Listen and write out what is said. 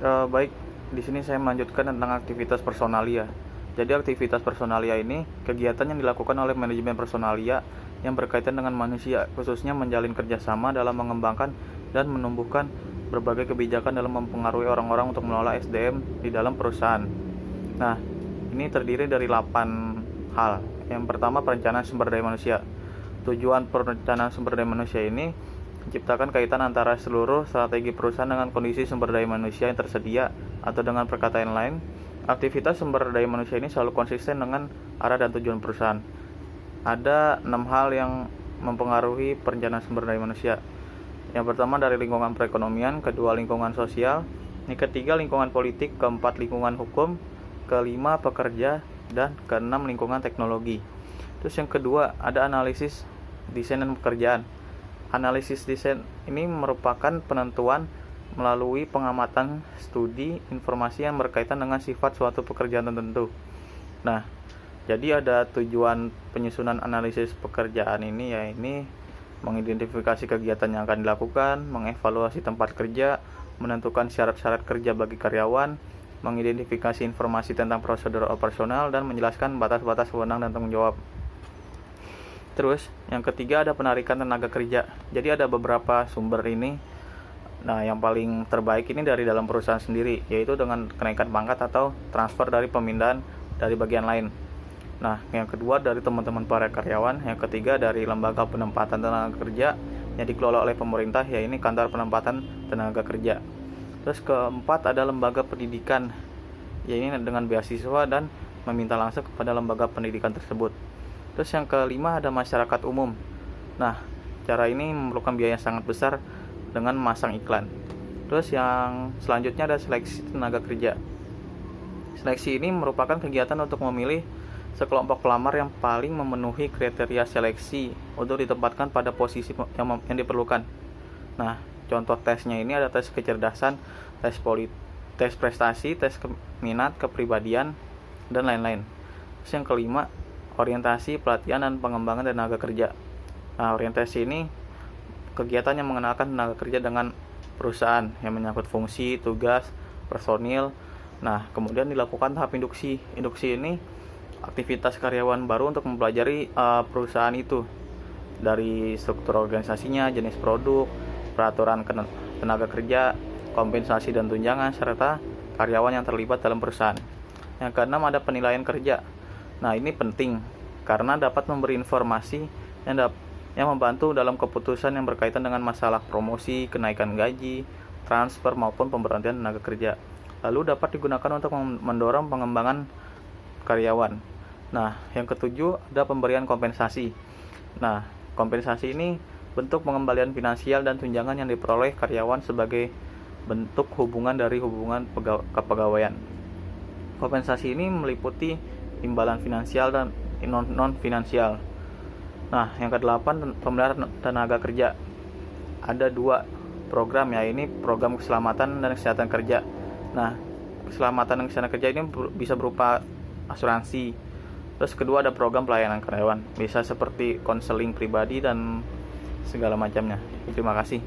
Baik, di sini saya melanjutkan tentang aktivitas personalia. Jadi aktivitas personalia ini kegiatan yang dilakukan oleh manajemen personalia yang berkaitan dengan manusia, khususnya menjalin kerjasama dalam mengembangkan dan menumbuhkan berbagai kebijakan dalam mempengaruhi orang-orang untuk mengelola SDM di dalam perusahaan. Nah, ini terdiri dari 8 hal. Yang pertama, perencanaan sumber daya manusia. Tujuan perencanaan sumber daya manusia ini menciptakan kaitan antara seluruh strategi perusahaan dengan kondisi sumber daya manusia yang tersedia, atau dengan perkataan lain, aktivitas sumber daya manusia ini selalu konsisten dengan arah dan tujuan perusahaan. Ada 6 hal yang mempengaruhi perencanaan sumber daya manusia. Yang pertama dari lingkungan perekonomian, kedua lingkungan sosial, yang ketiga lingkungan politik, keempat lingkungan hukum, kelima pekerja, dan keenam lingkungan teknologi. Terus yang kedua ada analisis desain dan pekerjaan. Analisis desain ini merupakan penentuan melalui pengamatan studi informasi yang berkaitan dengan sifat suatu pekerjaan tertentu. Nah, jadi ada tujuan penyusunan analisis pekerjaan ini, yaitu mengidentifikasi kegiatan yang akan dilakukan, mengevaluasi tempat kerja, menentukan syarat-syarat kerja bagi karyawan, mengidentifikasi informasi tentang prosedur operasional, dan menjelaskan batas-batas wewenang dan tanggung jawab. Terus, yang ketiga ada penarikan tenaga kerja. Jadi ada beberapa sumber ini. Nah, yang paling terbaik ini dari dalam perusahaan sendiri, yaitu dengan kenaikan pangkat atau transfer dari pemindahan dari bagian lain. Nah, yang kedua dari teman-teman para karyawan. Yang ketiga dari lembaga penempatan tenaga kerja yang dikelola oleh pemerintah, yaitu kantor penempatan tenaga kerja. Terus keempat ada lembaga pendidikan, yaitu dengan beasiswa dan meminta langsung kepada lembaga pendidikan tersebut. Terus yang kelima ada masyarakat umum. Nah, cara ini memerlukan biaya yang sangat besar dengan memasang iklan. Terus yang selanjutnya ada seleksi tenaga kerja. Seleksi ini merupakan kegiatan untuk memilih sekelompok pelamar yang paling memenuhi kriteria seleksi untuk ditempatkan pada posisi yang diperlukan. Nah, contoh tesnya ini ada tes kecerdasan, tes prestasi, tes minat, kepribadian, dan lain-lain. Terus yang kelima, orientasi, pelatihan, dan pengembangan tenaga kerja. Nah, orientasi ini kegiatan yang mengenalkan tenaga kerja dengan perusahaan yang menyangkut fungsi, tugas, personil. Nah, kemudian dilakukan tahap induksi. Induksi ini aktivitas karyawan baru untuk mempelajari perusahaan itu, dari struktur organisasinya, jenis produk, peraturan tenaga kerja, kompensasi dan tunjangan, serta karyawan yang terlibat dalam perusahaan. Yang keenam ada penilaian kerja. Nah, ini penting karena dapat memberi informasi yang membantu dalam keputusan yang berkaitan dengan masalah promosi, kenaikan gaji, transfer, maupun pemberhentian tenaga kerja. Lalu dapat digunakan untuk mendorong pengembangan karyawan. Nah, yang ketujuh ada pemberian kompensasi. Nah, kompensasi ini bentuk pengembalian finansial dan tunjangan yang diperoleh karyawan sebagai bentuk hubungan dari hubungan kepegawaian. Kompensasi ini meliputi imbalan finansial dan non finansial. Nah, yang kedelapan pemeliharaan tenaga kerja. Ada 2 program, ya, ini program keselamatan dan kesehatan kerja. Nah, keselamatan dan kesehatan kerja ini bisa berupa asuransi. Terus kedua ada program pelayanan karyawan, bisa seperti konseling pribadi dan segala macamnya. Terima kasih.